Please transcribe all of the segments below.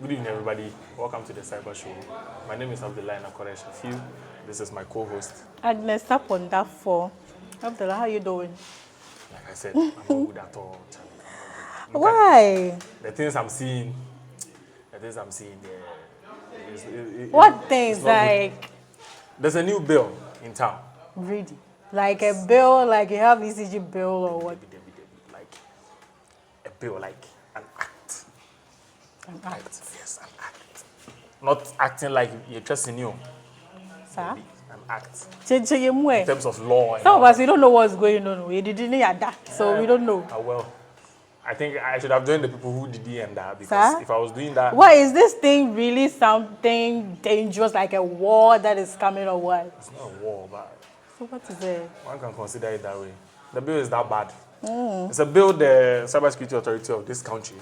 Good evening, everybody. Welcome to the Cyber Show. My name is Abdullah Nakoresh Shafiu. This is my co-host. Agnes, up on that for. Abdullah, how you doing? Like I said, I'm not good at all, Charlie. I'm not good. Why? The things I'm seeing there. What It's things not good. like There's a new bill in town. really? Like a bill, like you have ECG bill or what? Like a bill, like an act. An act. Yes, an act. Not acting like you're trusting you. Sir? An act. In In terms of law. Some of us, we don't know what's going on. We didn't hear that, so we don't know. Well, I think I should have joined the people who did and that because Sir? if I was doing that, What is this thing really something dangerous, like a war that is coming or what? it's not a war, but So what is it? one can consider it that way. The bill is that bad. It's a bill the cybersecurity authority of this country,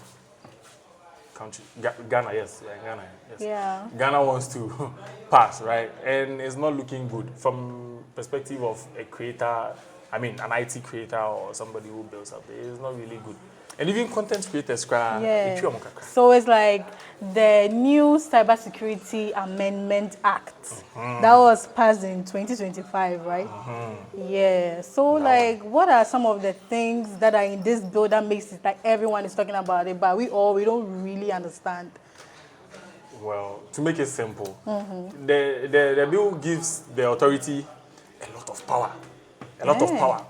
Ghana, yes, Ghana, yes. Yeah. Ghana wants to pass, right? And it's not looking good from perspective of a creator, an IT creator or somebody who builds up. It's not really good. And even content creators, Yeah. So it's like the new Cybersecurity Amendment Act that was passed in 2025, right? Yeah. So like, what are some of the things that are in this bill that makes it like everyone is talking about it, but we don't really understand? Well, to make it simple, the bill gives the authority a lot of power. A lot of power.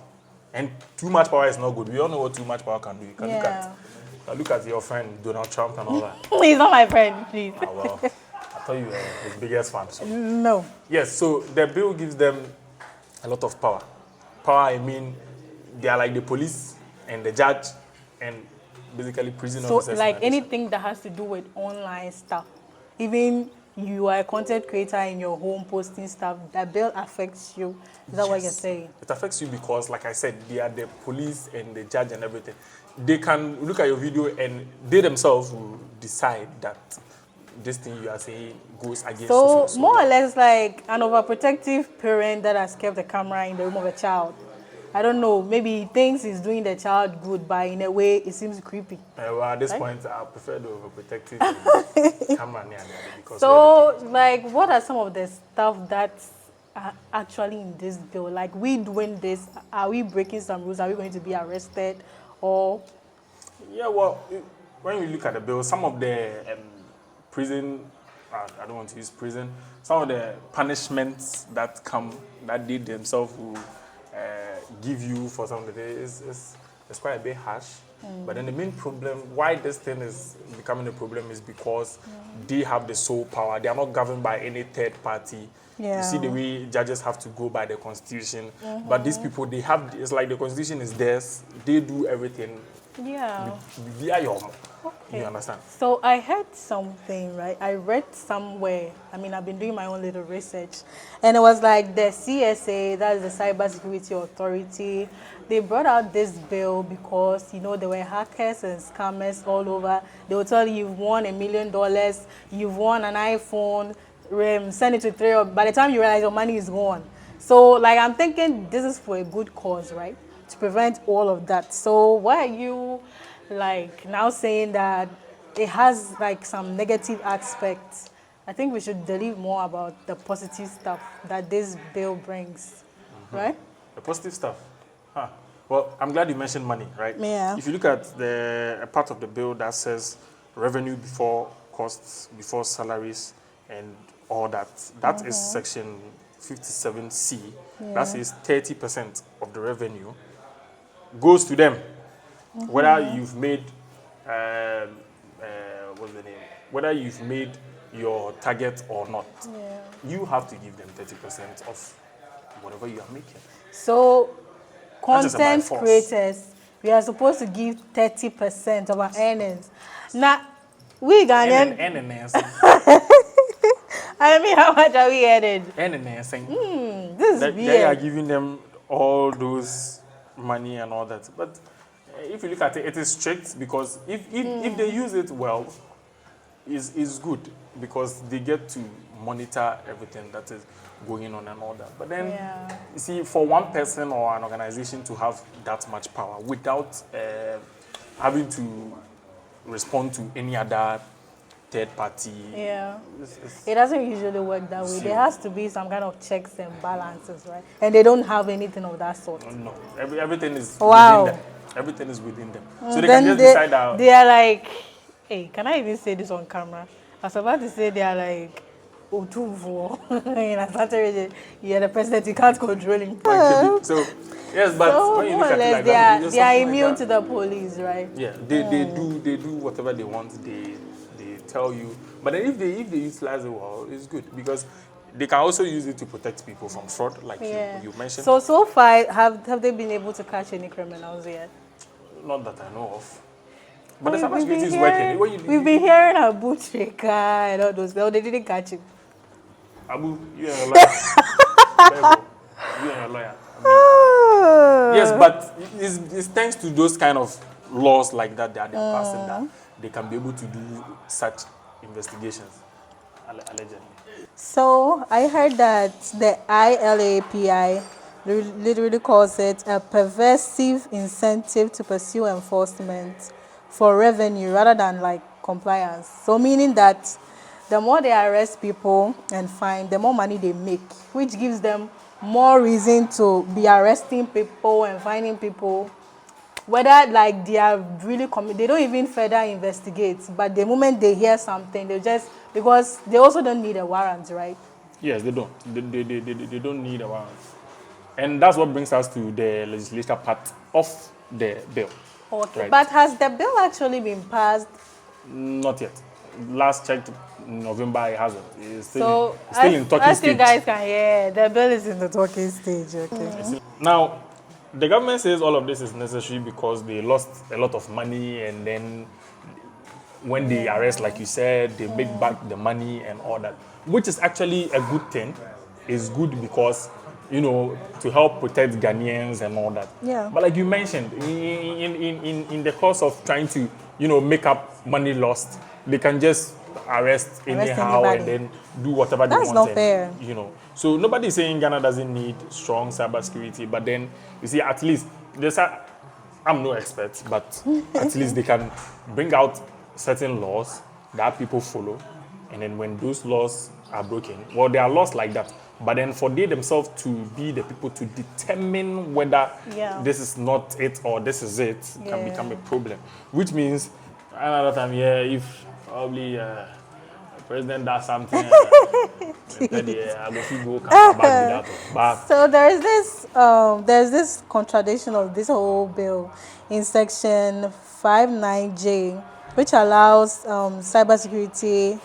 And too much power is not good. We all know what too much power can do. You can look at your friend Donald Trump and all that. He's not my friend, please. Well, I thought you were his biggest fan. So. No. Yes, so the bill gives them a lot of power. Power, I mean, they are like the police and the judge and basically prison So officers. like anything that has to do with online stuff, even you are a content creator in your home posting stuff, that bill affects you. Is that what you're saying? It affects you because, like I said, they are the police and the judge and everything. They can look at your video and they themselves will decide that this thing you are saying goes against. So more or less like an overprotective parent that has kept the camera in the room of a child. I don't know, maybe he thinks he's doing the child good, but in a way it seems creepy. Well, at this point, I prefer the overprotective camera near there because. So, like, what are some of the stuff that are actually in this bill? Like, we doing this, are we breaking some rules? Are we going to be arrested? Or Yeah, well, when you look at the bill, some of the prison, I don't want to use prison, some of the punishments that they themselves will give you for some of the days is quite a bit harsh. But then the main problem, why this thing is becoming a problem is because they have the sole power. They are not governed by any third party. Yeah. You see the way judges have to go by the constitution. But these people, it's like the constitution is theirs. They do everything. yeah. Via your Okay. You understand? So I heard something, right? I read somewhere. I mean, I've been doing my own little research, and it was like the CSA, that is the Cybersecurity Authority. They brought out this bill because there were hackers and scammers all over. They will tell you you've won $1 million, you've won an iPhone, send it to 3. Or by the time you realize your money is gone. So like I'm thinking this is for a good cause, right? To prevent all of that. So why are you like now saying that it has like some negative aspects? I think we should delve more about the positive stuff that this bill brings, right? The positive stuff. Huh. Well, I'm glad you mentioned money, right? Yeah. If you look at a part of the bill that says revenue before costs, before salaries, and all that, that is section 57C. That says 30% of the revenue goes to them. Whether you've made, what's the name? Whether you've made your target or not, you have to give them 30% of whatever you are making. So just by content force. creators, we are supposed to give 30% of our earnings. Now, we Ghanaian, I mean, how much are we earning? This is They weird. are giving them all those money and all that. But if you look at it, it is strict because if they use it well, is good because they get to monitor everything that is going on and all that. But then, you see, for one person or an organization to have that much power without having to respond to any other third party. Yeah. It's It doesn't usually work that way. There zero. has to be some kind of checks and balances, right? And they don't have anything of that sort. No, everything is within them. Wow. Everything is within them. So they can Then just decide that. they are like, hey, can I even say this on camera? I was about to say they are like, Otuvo. In a certain region, you're the president, you can't control him. So yes, but So when you more look or at it less, like that, you know, they are something like immune that. to the police, right? Yeah, they do whatever they want. They tell you. But then if they utilize it well, it's good because they can also use it to protect people from fraud, like Yeah. you mentioned. So far, have they been able to catch any criminals yet? Not that I know of. But the We've cybersecurity been is working. hearing, we've been hearing Abu Trika and all those. No, they didn't catch him. Abu, you are a lawyer. Bible, you are a lawyer. I mean, yes, but it's thanks to those kind of laws like that they're passing that they can be able to do such investigations, allegedly. So I heard that the ILAPI literally calls it a pervasive incentive to pursue enforcement for revenue rather than like compliance. So meaning that the more they arrest people and fine, the more money they make, which gives them more reason to be arresting people and finding people. Whether like they are really they don't even further investigate, but the moment they hear something, they just, because they also don't need a warrant, right? Yes, they don't. They don't need a warrant. And that's what brings us to the legislature part of the bill. Okay. Right. But has the bill actually been passed? Not yet. Last checked in November, it hasn't. It's still, So it's still in talking as you stage. guys can hear, the bill is in the talking stage. Okay. Now, the government says all of this is necessary because they lost a lot of money, and then when they arrest, like you said, they make back the money and all that, which is actually a good thing. It's good because, you know, to help protect Ghanaians and all that. Yeah. But like you mentioned, in the course of trying to, you know, make up money lost, they can just arrest anyhow anybody. and then do whatever they That's want. not And, fair. you know, so nobody's saying Ghana doesn't need strong cybersecurity, but then you see, at least there's a, I'm no expert, but at least they can bring out certain laws that people follow, and then when those laws are broken, well, there are laws like that, but then for they themselves to be the people to determine whether this is not it or this is it can become a problem, which means another time, if probably the president does something, I go feel go come back with that. But So there's this contradiction of this whole bill in section 59J, which allows cybersecurity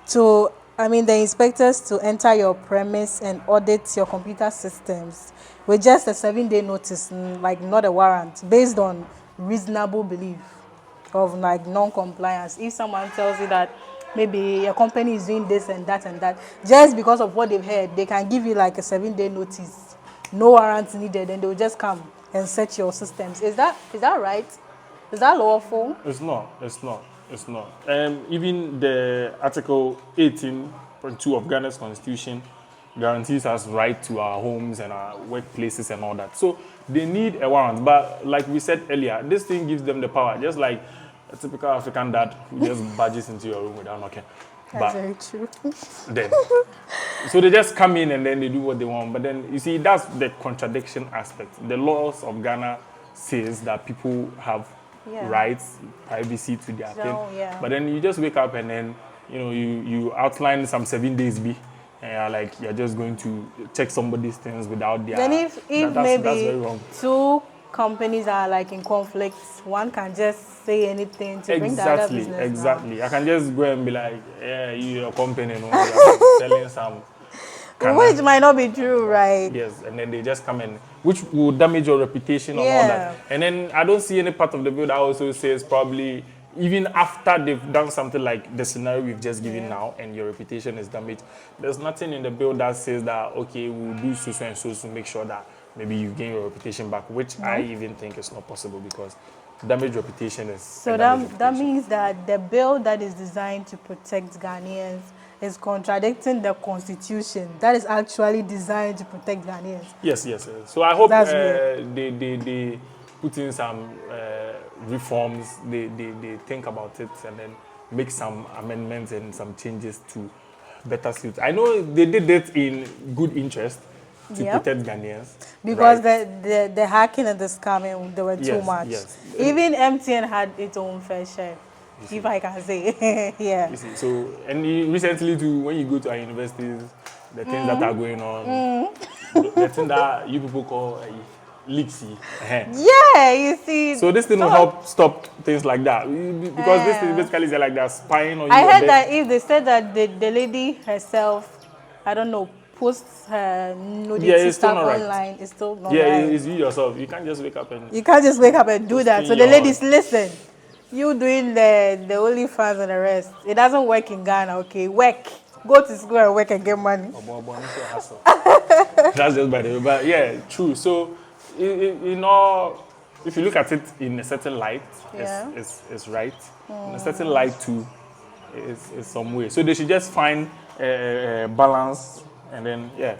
the inspectors to enter your premise and audit your computer systems with just a 7-day notice, like not a warrant, based on reasonable belief of like non-compliance. If someone tells you that maybe your company is doing this and that, just because of what they've heard, they can give you like a 7-day notice, no warrants needed, and they'll just come and search your systems. Is that right? Is that lawful? it's not. It's not. It's not. Even the Article 18.2 of Ghana's Constitution guarantees us right to our homes and our workplaces and all that. So they need a warrant. But like we said earlier, this thing gives them the power, just like a typical African dad who just barges into your room without knocking. That's very true. Then, so they just come in and then they do what they want. But then, you see, that's the contradiction aspect. The laws of Ghana says that people have rights, privacy to their thing. But then you just wake up and then, you know, you outline some 7 days be, and you're just going to check somebody's things without their. Then if that's maybe very wrong. two companies are like in conflict, one can just say anything to bring the other business Exactly. down. I can just go and be like, yeah, your company, you know, you're selling some. Which might not be true, right? Yes, and then they just come in, which will damage your reputation and all that. And then I don't see any part of the bill that also says probably even after they've done something like the scenario we've just given now and your reputation is damaged, there's nothing in the bill that says that, okay, we'll do so and so to make sure that maybe you gain your reputation back, which I even think is not possible because damaged reputation is. So that means that the bill that is designed to protect Ghanaians is contradicting the constitution that is actually designed to protect Ghanaians. Yes. So I hope they put in some reforms, they think about it and then make some amendments and some changes to better suit. I know they did it in good interest to Yep. protect Ghanaians. Because right? the hacking and the scamming, they were too Yes, much. yes. Even MTN had its own fair share, if I can say. Yeah. You see, so and recently too, when you go to our universities, the things that are going on, the thing that you people call leaks. Yeah, you see. So this thing will help stop things like that because this thing basically is like they're spying on you. I heard that if they said that the lady herself, I don't know, posts her nudity Yeah, it's still stuff not right. online, it's still not Yeah, right. it's you yourself. You can't just wake up and You can't just wake up and do that. So the your- ladies, listen. You doing the OnlyFans and the rest. It doesn't work in Ghana, okay? Work. Go to school and work and get money. That's just by the way. But yeah, true. So, if you look at it in a certain light, Yeah. it's right. In a certain light too, is some way. So they should just find a balance and then, yeah.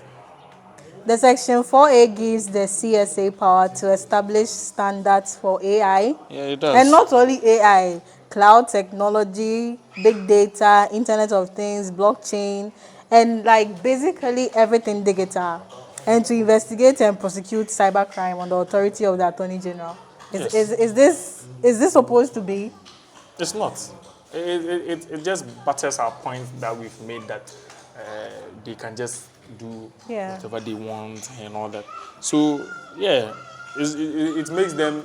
The Section 4A gives the CSA power to establish standards for AI. Yeah, it does. And not only AI, cloud technology, big data, Internet of Things, blockchain, and like basically everything digital. And to investigate and prosecute cybercrime on the authority of the Attorney General. Yes. Is this supposed to be? It's not. It just butters our point that we've made that they can just do whatever they want and all that. So, yeah, it makes them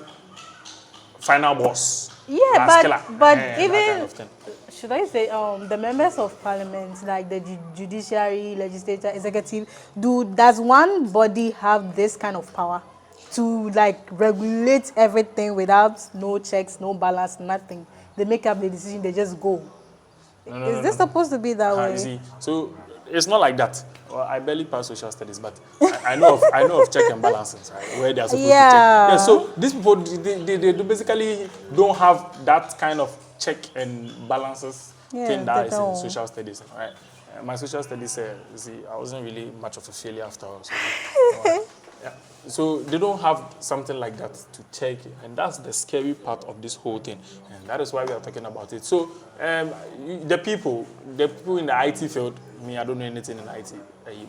final boss. Yeah, but even, that kind of thing. should I say, the members of parliament, like the judiciary, legislature, executive, does one body have this kind of power to like regulate everything without no checks, no balance, nothing? They make up the decision, they just go. Is this supposed to be that way? You see, so it's not like that. Well, I barely pass social studies, but I know of check and balances, right, where they are supposed to check. Yeah, so these people, they basically don't have that kind of check and balances thing that is in social studies, right? My social studies, you see, I wasn't really much of a failure after all. So, yeah. So they don't have something like that to check, and that's the scary part of this whole thing, and that is why we are talking about it. So the people in the IT field, me, I don't know anything in IT.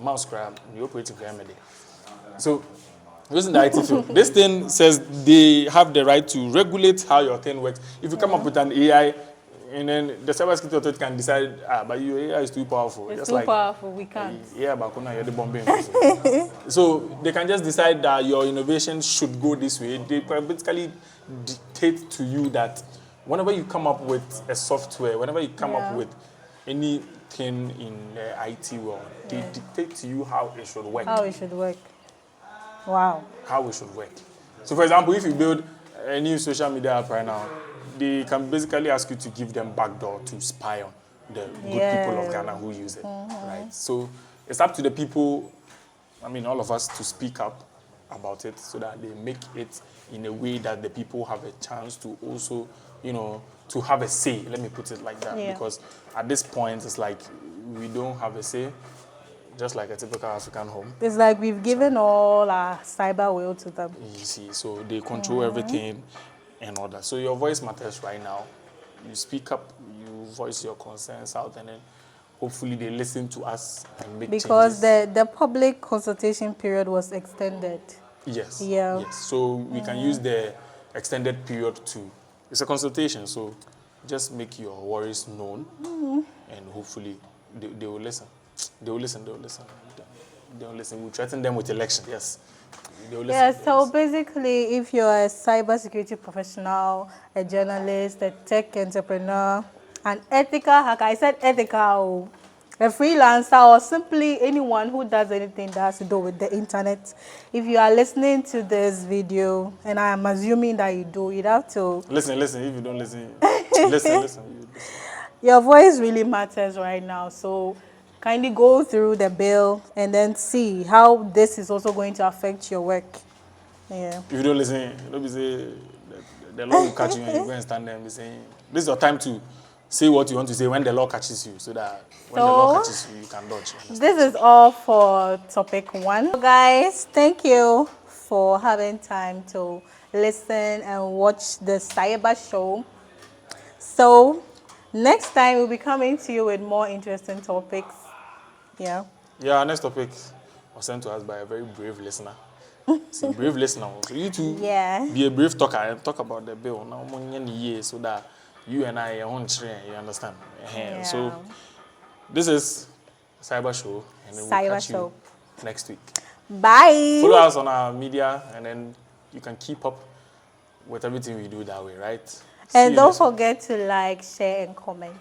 Mouse crab, we operate in Grammy. So those in the IT field, this thing says they have the right to regulate how your thing works. If you come up with an AI, and then the cybersecurity authority can decide, but your AI is too powerful. It's just too like, powerful, we can't. Yeah, but you're the bombing. So they can just decide that your innovation should go this way. They can basically dictate to you that whenever you come up with a software, whenever you come up with anything in the IT world, they dictate to you how it should work. How it should work. Wow. How it should work. So, for example, if you build a new social media app right now, they can basically ask you to give them backdoor to spy on the good people of Ghana who use it, right? So it's up to the people, I mean, all of us, to speak up about it so that they make it in a way that the people have a chance to also, to have a say. Let me put it like that, because at this point, it's like we don't have a say, just like a typical African home. It's like we've given all our cyber will to them. You see, so they control everything and all that. So your voice matters right now. You speak up, you voice your concerns out, and then hopefully they listen to us and make because changes. the public consultation period was extended. Yes. Yeah. Yes. So we can use the extended period to. It's a consultation, so just make your worries known, and hopefully they will listen. They will listen. They will listen. We threaten them with election. Yes. Yeah, so basically, if you're a cybersecurity professional, a journalist, a tech entrepreneur, an ethical hacker, I said ethical, a freelancer, or simply anyone who does anything that has to do with the internet, if you are listening to this video, and I am assuming that you do, you'd have to... Listen. If you don't listen, listen. Your voice really matters right now, so kindly go through the bill and then see how this is also going to affect your work. Yeah. If you don't listen, don't be say the law will catch you and you go and stand there and be saying, this is your time to say what you want to say when the law catches you, so that when the law catches you, you can dodge. This is all for topic 1. So guys, thank you for having time to listen and watch the Cyber Show. So next time we'll be coming to you with more interesting topics. Yeah. Yeah, our next topic was sent to us by a very brave listener. See, brave listener. So you too Yeah. be a brave talker and talk about the bill now so that you and I won't share, you understand? So Yeah. this is Cyber Show, and then we'll Cyber catch you Show. next week. Bye. Follow us on our media, and then you can keep up with everything we do that way, right? See And you don't next week. forget to like, share, and comment.